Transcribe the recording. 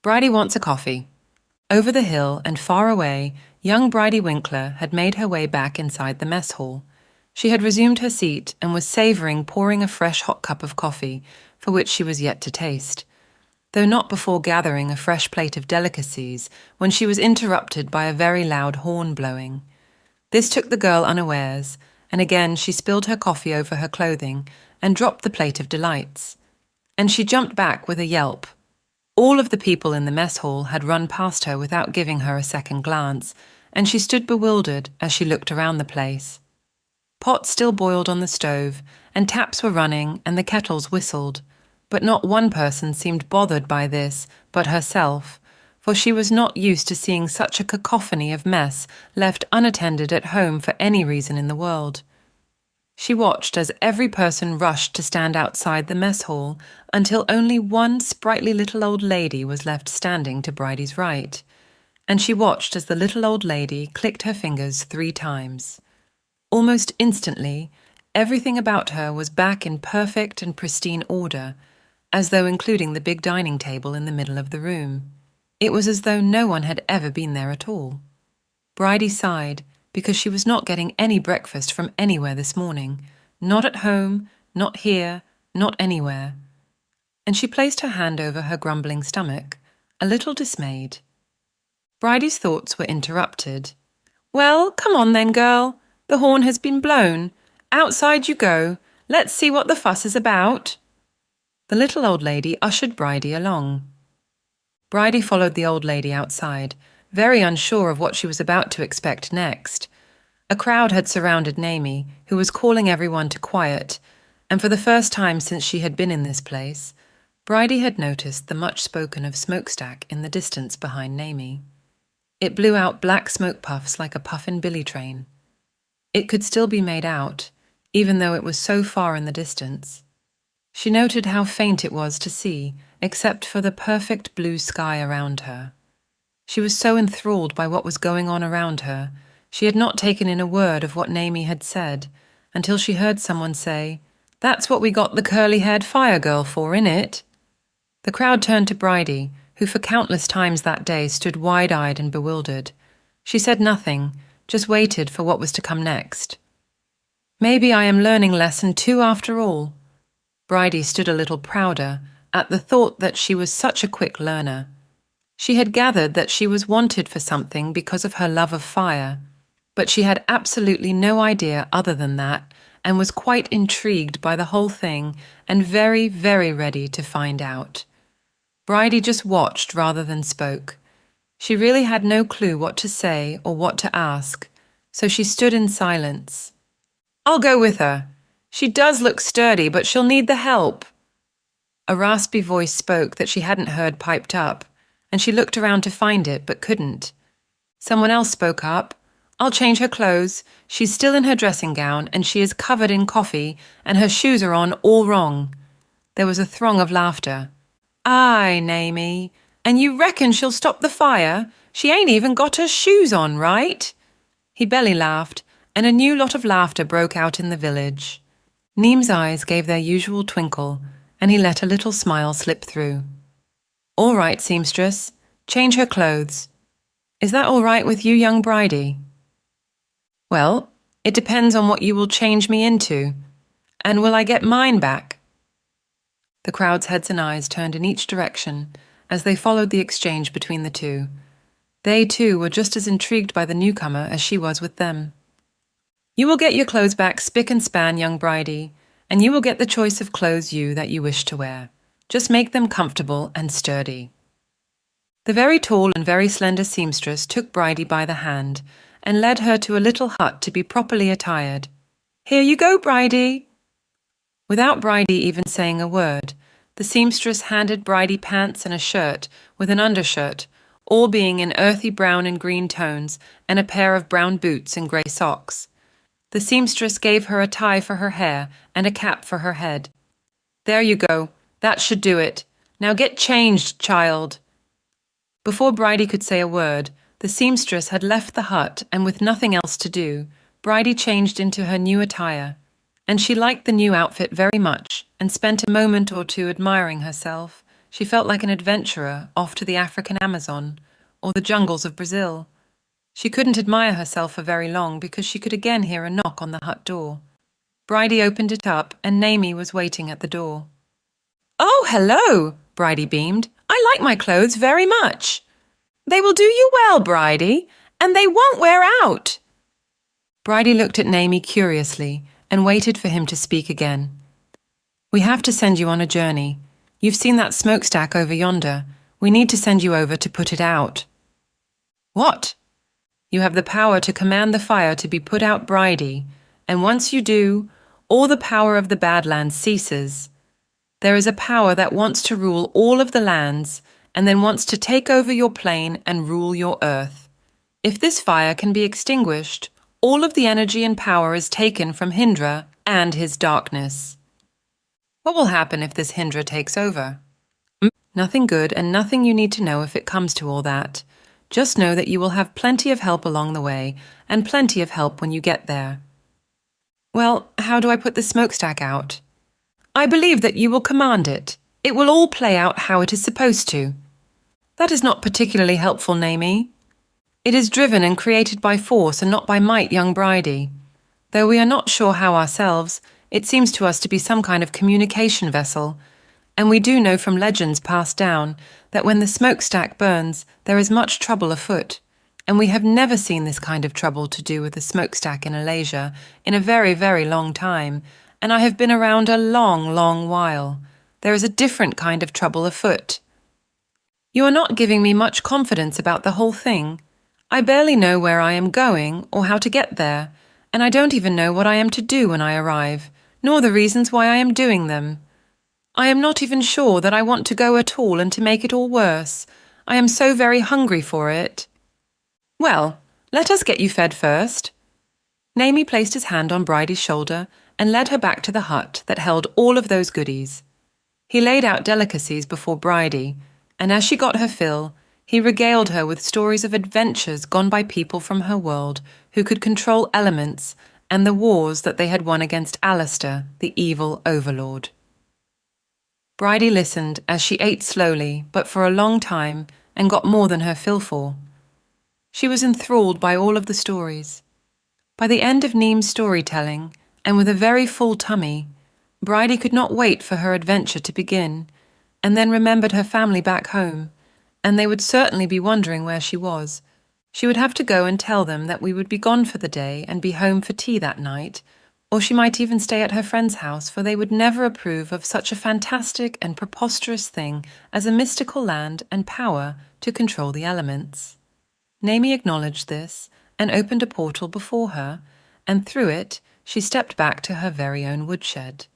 Bridie wants a coffee. Over the hill and far away, young Bridie Winkler had made her way back inside the mess hall. She had resumed her seat and was savouring pouring a fresh hot cup of coffee, for which she was yet to taste, though not before gathering a fresh plate of delicacies when she was interrupted by a very loud horn blowing. This took the girl unawares, and again she spilled her coffee over her clothing and dropped the plate of delights. And she jumped back with a yelp. All of the people in the mess hall had run past her without giving her a second glance, and she stood bewildered as she looked around the place. Pots still boiled on the stove, and taps were running, and the kettles whistled, but not one person seemed bothered by this but herself, for she was not used to seeing such a cacophony of mess left unattended at home for any reason in the world. She watched as every person rushed to stand outside the mess hall until only one sprightly little old lady was left standing to Bridie's right, and she watched as the little old lady clicked her fingers 3 times. Almost instantly, everything about her was back in perfect and pristine order, as though including the big dining table in the middle of the room. It was as though no one had ever been there at all. Bridie sighed, because she was not getting any breakfast from anywhere this morning, not at home, not here, not anywhere. And she placed her hand over her grumbling stomach, a little dismayed. Bridie's thoughts were interrupted. "Well, come on then, girl. The horn has been blown. Outside you go. Let's see what the fuss is about." The little old lady ushered Bridie along. Bridie followed the old lady outside, very unsure of what she was about to expect next. A crowd had surrounded Naeme, who was calling everyone to quiet, and for the first time since she had been in this place, Bridie had noticed the much-spoken-of smokestack in the distance behind Naeme. It blew out black smoke puffs like a puffin billy train. It could still be made out, even though it was so far in the distance. She noted how faint it was to see, except for the perfect blue sky around her. She was so enthralled by what was going on around her, she had not taken in a word of what Naeme had said, until she heard someone say, "That's what we got the curly-haired fire girl for, innit?" The crowd turned to Bridie, who for countless times that day stood wide-eyed and bewildered. She said nothing, just waited for what was to come next. "Maybe I am learning lesson 2 after all." Bridie stood a little prouder at the thought that she was such a quick learner. She had gathered that she was wanted for something because of her love of fire, but she had absolutely no idea other than that, and was quite intrigued by the whole thing and very, very ready to find out. Bridie just watched rather than spoke. She really had no clue what to say or what to ask, so she stood in silence. "I'll go with her. She does look sturdy, but she'll need the help." A raspy voice spoke that she hadn't heard piped up, and she looked around to find it, but couldn't. Someone else spoke up. "I'll change her clothes. She's still in her dressing gown, and she is covered in coffee, and her shoes are on all wrong." There was a throng of laughter. "Aye, Naeme, and you reckon she'll stop the fire? She ain't even got her shoes on, right?" He belly laughed, and a new lot of laughter broke out in the village. Naeme's eyes gave their usual twinkle, and he let a little smile slip through. "All right, seamstress, change her clothes. Is that all right with you, young Bridie?" "Well, it depends on what you will change me into. And will I get mine back?" The crowd's heads and eyes turned in each direction as they followed the exchange between the two. They, too, were just as intrigued by the newcomer as she was with them. "You will get your clothes back spick and span, young Bridie, and you will get the choice of clothes that you wish to wear. Just make them comfortable and sturdy." The very tall and very slender seamstress took Bridie by the hand and led her to a little hut to be properly attired. "Here you go, Bridie." Without Bridie even saying a word, the seamstress handed Bridie pants and a shirt with an undershirt, all being in earthy brown and green tones, and a pair of brown boots and grey socks. The seamstress gave her a tie for her hair and a cap for her head. "There you go. That should do it. Now get changed, child." Before Bridie could say a word, the seamstress had left the hut, and with nothing else to do, Bridie changed into her new attire, and she liked the new outfit very much and spent a moment or two admiring herself, She felt like an adventurer off to the African Amazon or the jungles of Brazil. She couldn't admire herself for very long because she could again hear a knock on the hut door. Bridie opened it up and Naeme was waiting at the door. "Oh, hello," Bridie beamed. "I like my clothes very much." "They will do you well, Bridie, and they won't wear out." Bridie looked at Naeme curiously and waited for him to speak again. "We have to send you on a journey. You've seen that smokestack over yonder. We need to send you over to put it out." "What?" "You have the power to command the fire to be put out, Bridie, and once you do, all the power of the Badlands ceases. There is a power that wants to rule all of the lands and then wants to take over your plane and rule your earth. If this fire can be extinguished, all of the energy and power is taken from Hindra and his darkness." "What will happen if this Hindra takes over?" "Nothing good and nothing you need to know if it comes to all that. Just know that you will have plenty of help along the way and plenty of help when you get there." "Well, how do I put the smokestack out?" "I believe that you will command it. It will all play out how it is supposed to." "That is not particularly helpful, Naeme. It is driven and created by force and not by might, young Bridie. Though we are not sure how ourselves, it seems to us to be some kind of communication vessel, and we do know from legends passed down that when the smokestack burns, there is much trouble afoot, and we have never seen this kind of trouble to do with the smokestack in Alaysia in a very, very long time, and I have been around a long, long while. There is a different kind of trouble afoot." "You are not giving me much confidence about the whole thing. I barely know where I am going or how to get there, and I don't even know what I am to do when I arrive, nor the reasons why I am doing them. I am not even sure that I want to go at all, and to make it all worse, I am so very hungry for it." "Well, let us get you fed first." Naeme placed his hand on Bridie's shoulder and led her back to the hut that held all of those goodies. He laid out delicacies before Bridie, and as she got her fill, he regaled her with stories of adventures gone by people from her world who could control elements and the wars that they had won against Alastor, the evil overlord. Bridie listened as she ate slowly but for a long time and got more than her fill for. She was enthralled by all of the stories. By the end of Naeme's storytelling, and with a very full tummy, Bridie could not wait for her adventure to begin, and then remembered her family back home, and they would certainly be wondering where she was. She would have to go and tell them that we would be gone for the day and be home for tea that night, or she might even stay at her friend's house, for they would never approve of such a fantastic and preposterous thing as a mystical land and power to control the elements. Naeme acknowledged this and opened a portal before her, and through it she stepped back to her very own woodshed.